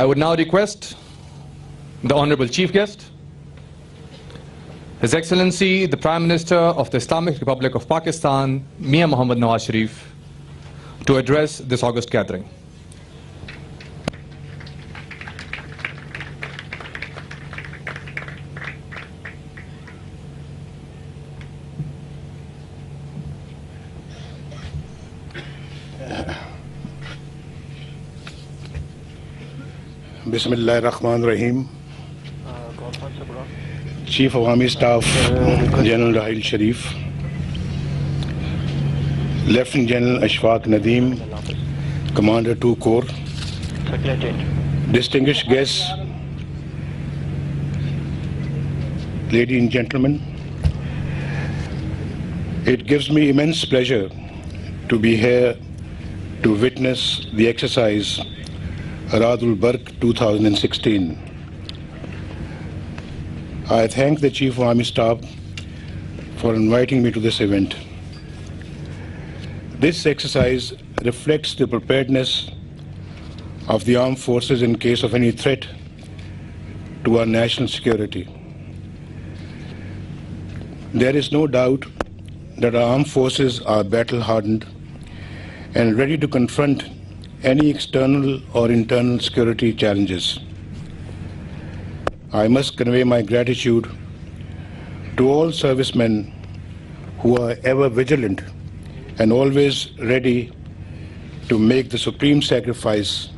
I would now request the Honorable Chief Guest, His Excellency the Prime Minister of the Islamic Republic of Pakistan, Mian Mohammad Nawaz Sharif, to address this august gathering. Bismillah ar-Rahman ar-Rahim. Chief of Army Staff General Rahil Sharif, Lieutenant General Ashfaq Nadeem, Commander 2 Corps, distinguished guests, ladies and gentlemen, it gives me immense pleasure to be here to witness the exercise Radul Barq 2016. I thank the Chief of Army Staff for inviting me to this event. This exercise reflects the preparedness of the armed forces in case of any threat to our national security. There is no doubt that our armed forces are battle-hardened and ready to confront any external or internal security challenges. I must convey my gratitude to all servicemen who are ever vigilant and always ready to make the supreme sacrifice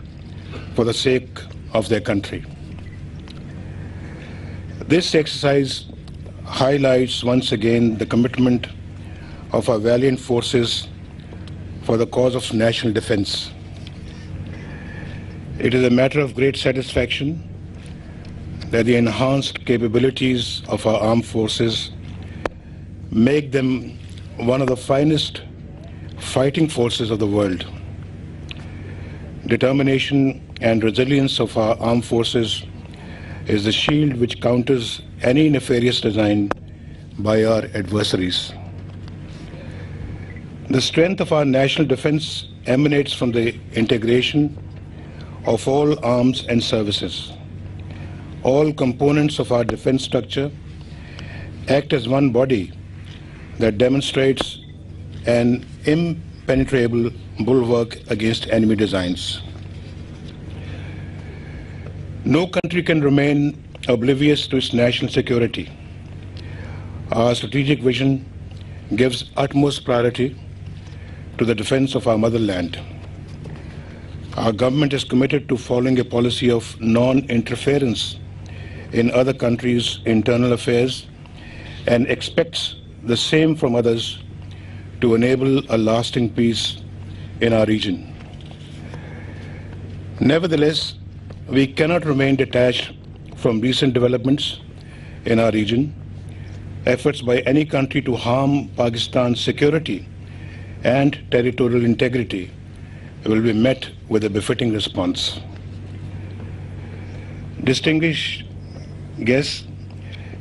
for the sake of their country. This exercise highlights once again the commitment of our valiant forces for the cause of national defense. It is a matter of great satisfaction that the enhanced capabilities of our armed forces make them one of the finest fighting forces of the world. Determination and resilience of our armed forces is the shield which counters any nefarious design by our adversaries. The strength of our national defense emanates from the integration of all arms and services. All components of our defense structure act as one body that demonstrates an impenetrable bulwark against enemy designs. No country can remain oblivious to its national security. Our strategic vision gives utmost priority to the defense of our motherland. Our government is committed to following a policy of non-interference in other countries' internal affairs and expects the same from others to enable a lasting peace in our region. Nevertheless, we cannot remain detached from recent developments in our region. Efforts by any country to harm Pakistan's security and territorial integrity will be met with a befitting response. Distinguished guests,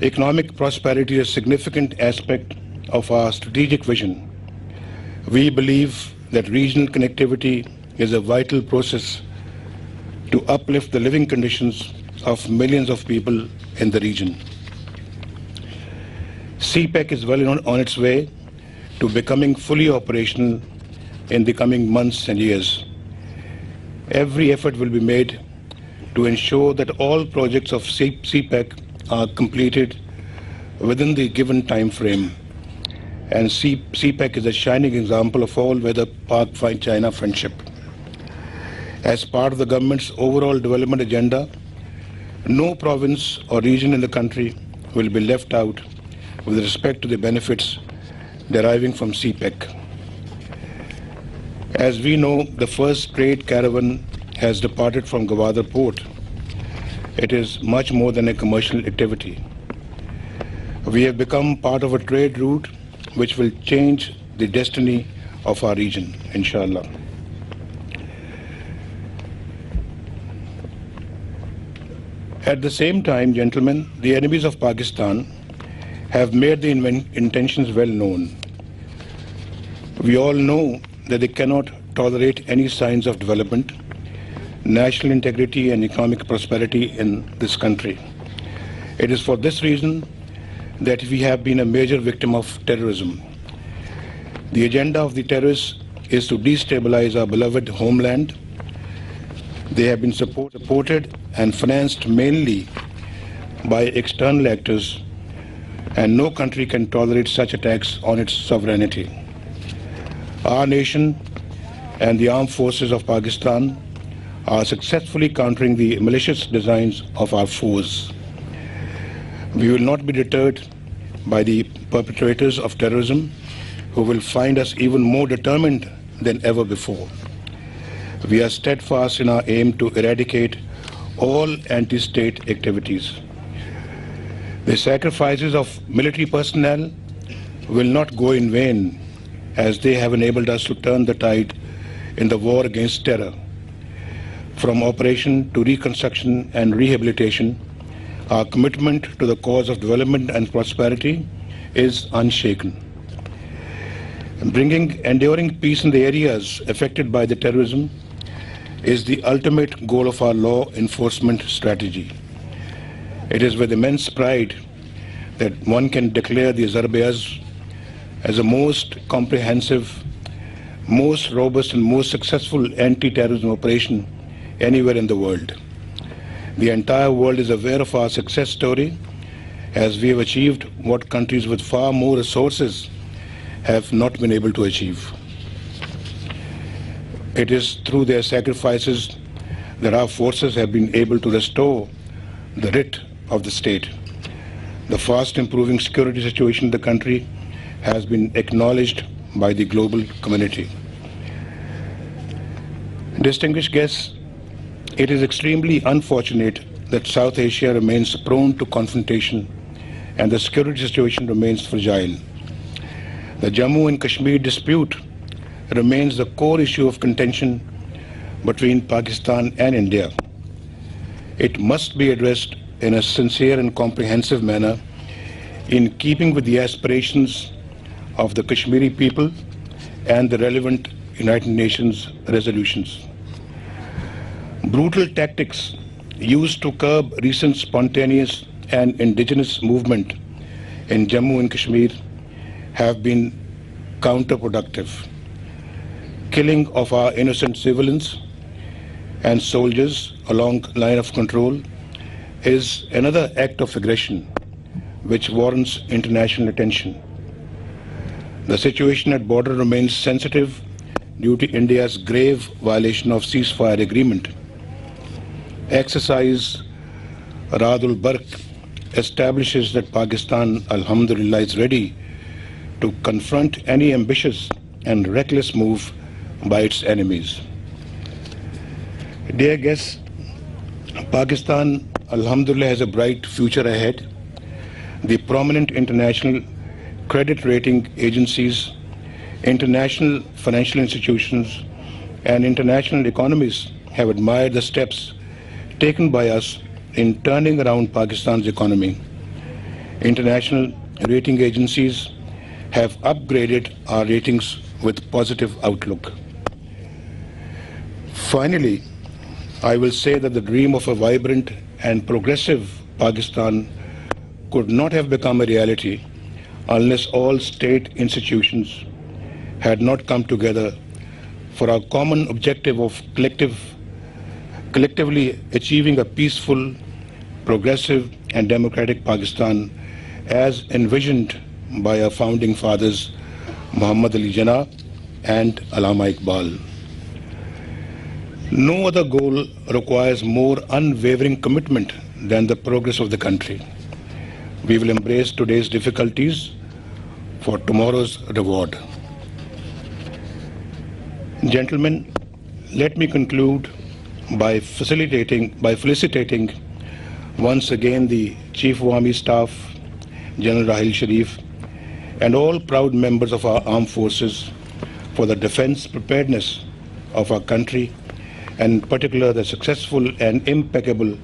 economic prosperity is a significant aspect of our strategic vision. We believe that regional connectivity is a vital process to uplift the living conditions of millions of people in the region. CPEC is well on its way to becoming fully operational in the coming months and years. Every effort will be made to ensure that all projects of CPEC are completed within the given time frame. And CPEC is a shining example of all-weather Pak-China friendship. As part of the government's overall development agenda, no province or region in the country will be left out with respect to the benefits deriving from CPEC. As we know, the first trade caravan has departed from Gwadar port. It is much more than a commercial activity. We have become part of a trade route which will change the destiny of our region, inshallah. At the same time, gentlemen, the enemies of Pakistan have made the intentions well known. We all know that they cannot tolerate any signs of development national integrity and economic prosperity in this country. It is for this reason that we have been a major victim of terrorism. The agenda of the terrorists is to destabilize our beloved homeland. They have been supported and financed mainly by external actors, and no country can tolerate such attacks on its sovereignty. Our nation and the armed forces of Pakistan are successfully countering the malicious designs of our foes. We will not be deterred by the perpetrators of terrorism, who will find us even more determined than ever before. We are steadfast in our aim to eradicate all anti-state activities. The sacrifices of military personnel will not go in vain, as they have enabled us to turn the tide in the war against terror. From operation to reconstruction and rehabilitation, our commitment to the cause of development and prosperity is unshaken. Bringing enduring peace in the areas affected by the terrorism is the ultimate goal of our law enforcement strategy. It is with immense pride that one can declare the Azar-e-Azb as the most comprehensive, most robust and most successful anti-terrorism operation anywhere in the world. The entire world is aware of our success story, as we have achieved what countries with far more resources have not been able to achieve. It is through their sacrifices that our forces have been able to restore the writ of the state. The fast improving security situation in the country has been acknowledged by the global community. Distinguished guests, it is extremely unfortunate that South Asia remains prone to confrontation and the security situation remains fragile. The Jammu and Kashmir dispute remains the core issue of contention between Pakistan and India. It must be addressed in a sincere and comprehensive manner, in keeping with the aspirations of the Kashmiri people and the relevant United Nations resolutions. Brutal tactics used to curb recent spontaneous and indigenous movement in Jammu and Kashmir have been counterproductive. Killing of our innocent civilians and soldiers along line of control is another act of aggression which warrants international attention. The situation at border remains sensitive due to India's grave violation of ceasefire agreement. Exercise Raad-ul Barq establishes that Pakistan, alhamdulillah, is ready to confront any ambitious and reckless move by its enemies. Dear guests, Pakistan, alhamdulillah, has a bright future ahead. The prominent international credit rating agencies, international financial institutions, and international economies have admired the steps taken by us in turning around Pakistan's economy. International rating agencies have upgraded our ratings with positive outlook. Finally, I will say that the dream of a vibrant and progressive Pakistan could not have become a reality unless all state institutions had not come together for our common objective of collectively achieving a peaceful, progressive and democratic Pakistan as envisioned by our founding fathers Muhammad Ali Jinnah and Allama Iqbal. No other goal requires more unwavering commitment than the progress of the country. We will embrace today's difficulties for tomorrow's reward. Gentlemen, let me conclude by felicitating once again the Chief of Army Staff, General Rahil Sharif, and all proud members of our armed forces for the defense preparedness of our country, and in particular the successful and impeccable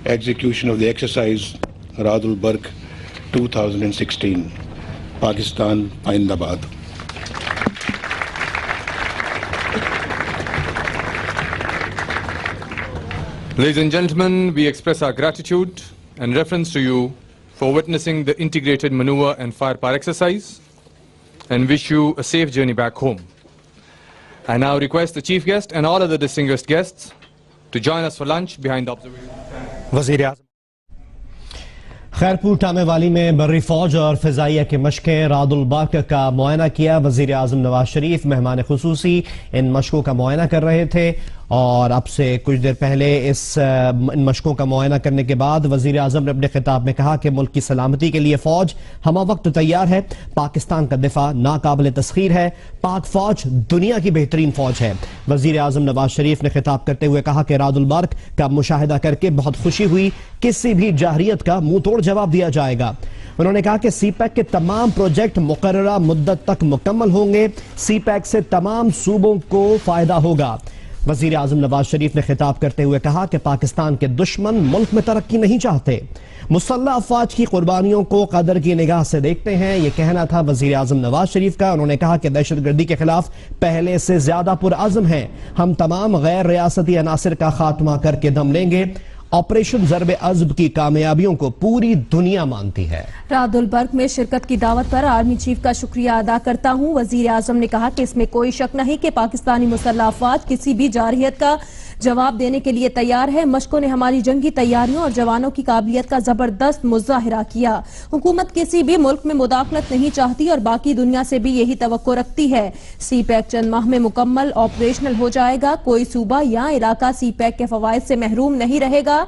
execution of the exercise Raad-ul Barq 2016. Pakistan Zindabad. Ladies and gentlemen, we express our gratitude and reverence to you for witnessing the integrated maneuver and firepower exercise and wish you a safe journey back home. I now request the chief guest and all other distinguished guests to join us for lunch behind the observation. वज़ीर आज़म खैरपुर टामेवाली में बर्री फौज और फिजाइया की मशकें रादुल बर्क का मुआयना किया। वज़ीर आज़म नवाज शरीफ मेहमान खुसूसी इन मशकों का मुआयना कर रहे थे और अब से कुछ देर पहले इन मशकों का मुआयना करने के बाद वज़ीर आज़म ने अपने खिताब में कहा कि मुल्क की सलामती के लिए फौज हमा वक्त तैयार है। पाकिस्तान का दिफा नाकाबिल तस्खीर है। पाक फौज दुनिया की बेहतरीन फौज है। वज़ीर आज़म नवाज शरीफ ने खिताब करते हुए कहा कि रादुल बर्क का मुशाहिदा करके बहुत खुशी हुई। किसी भी जाहरियत का मुंह तोड़ जवाब दिया जाएगा। उन्होंने कहा कि सी पैक के तमाम प्रोजेक्ट मुकर्ररा मुद्दत तक मुकम्मल होंगे। सी पैक से तमाम सूबों को फायदा होगा। वज़ीर आज़म नवाज शरीफ ने खिताब करते हुए कहा कि पाकिस्तान के दुश्मन मुल्क में तरक्की नहीं चाहते, मुसल्लह अफवाज की कुर्बानियों को कदर की निगाह से देखते हैं। यह कहना था वज़ीर आज़म नवाज शरीफ का। उन्होंने कहा कि दहशतगर्दी के खिलाफ पहले से ज्यादा पुरअज़्म हैं। हम तमाम गैर रियासती अनासिर का खात्मा करके दम लेंगे। ऑपरेशन ज़रब अज़ब की कामयाबियों को पूरी दुनिया मानती है। रादुल बर्क में शिरकत की दावत पर आर्मी चीफ का शुक्रिया अदा करता हूं। वजीर आजम ने कहा कि इसमें कोई शक नहीं कि पाकिस्तानी मुसल्लह अफवाज किसी भी जारहियत का जवाब देने के लिए तैयार है। मशकों ने हमारी जंगी तैयारियों और जवानों की काबिलियत का जबरदस्त मुजाहिरा किया। हुकूमत किसी भी मुल्क में मुदाखलत नहीं चाहती और बाकी दुनिया से भी यही तवक्को रखती है। सी पैक चंद माह में मुकम्मल ऑपरेशनल हो जाएगा। कोई सूबा या इलाका सी पैक के फवाइद से महरूम नहीं रहेगा।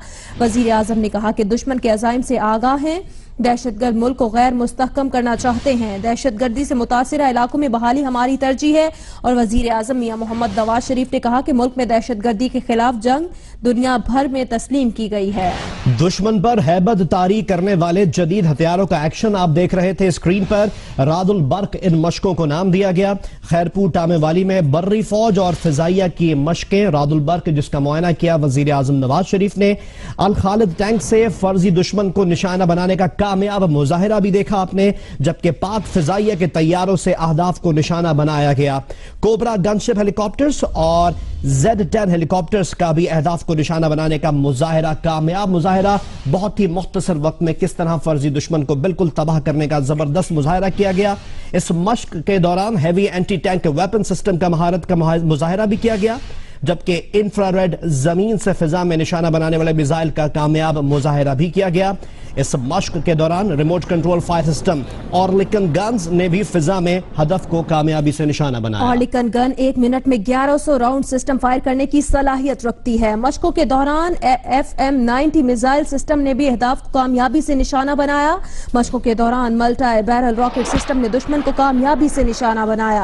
वजीर आजम ने कहा कि दुश्मन के अज़ाइम से आगाह हैं। दहशतगर्द मुल्क को गैर मुस्तहकम करना चाहते हैं। दहशतगर्दी से मुतासिरा इलाकों में बहाली हमारी तरजीह है। और वजीर आजम मियां मोहम्मद नवाज शरीफ ने कहा कि मुल्क में दहशतगर्दी के खिलाफ जंग दुनिया भर में तस्लीम की गई है। दुश्मन पर हैबत तारी करने वाले जदीद हथियारों का एक्शन आप देख रहे थे स्क्रीन पर। रादुल बर्क इन मशकों को नाम दिया गया। खैरपुर टामेवाली में बर्री फौज और फिजाइया की मशकें। रादुल बर्क जिसका मुआयना किया वजीर आजम नवाज शरीफ ने। अल खालिद टैंक से फर्जी दुश्मन को निशाना बनाने का कामयाब मुजाहिरा भी देखा आपने, जबकि पाक फिजाइया के तैयारों से अहदाफ को निशाना बनाया गया। कोबरा गनशिप हेलीकॉप्टर्स और Z-10 हेलीकॉप्टर्स का भी अहदाफ को निशाना बनाने का मुजाहिरा, कामयाब मुजाहिरा। बहुत ही मुख्तसर वक्त में किस तरह फर्जी दुश्मन को बिल्कुल तबाह करने का जबरदस्त मुजाहिरा किया गया। इस मश्क के दौरान heavy anti tank weapon system का महारत का मुजाहिरा भी किया गया, जबकि इंफ्रारेड जमीन से फिजा में निशाना बनाने वाले मिसाइल का कामयाब मुजाहिरा भी किया गया। इस मश्क के दौरान remote control fire system Oerlikon guns ने भी फिजा में हदफ को कामयाबी से निशाना बनाया। ऑर्लिकन गन 1 मिनट में 1100 राउंड सिस्टम फायर करने की सलाहियत रखती है। मशकों के दौरान FM-90 मिसाइल सिस्टम ने भी अहदाफ को कामयाबी से निशाना बनाया। मशकों के दौरान मल्टी बैरल रॉकेट सिस्टम ने दुश्मन को कामयाबी से निशाना बनाया।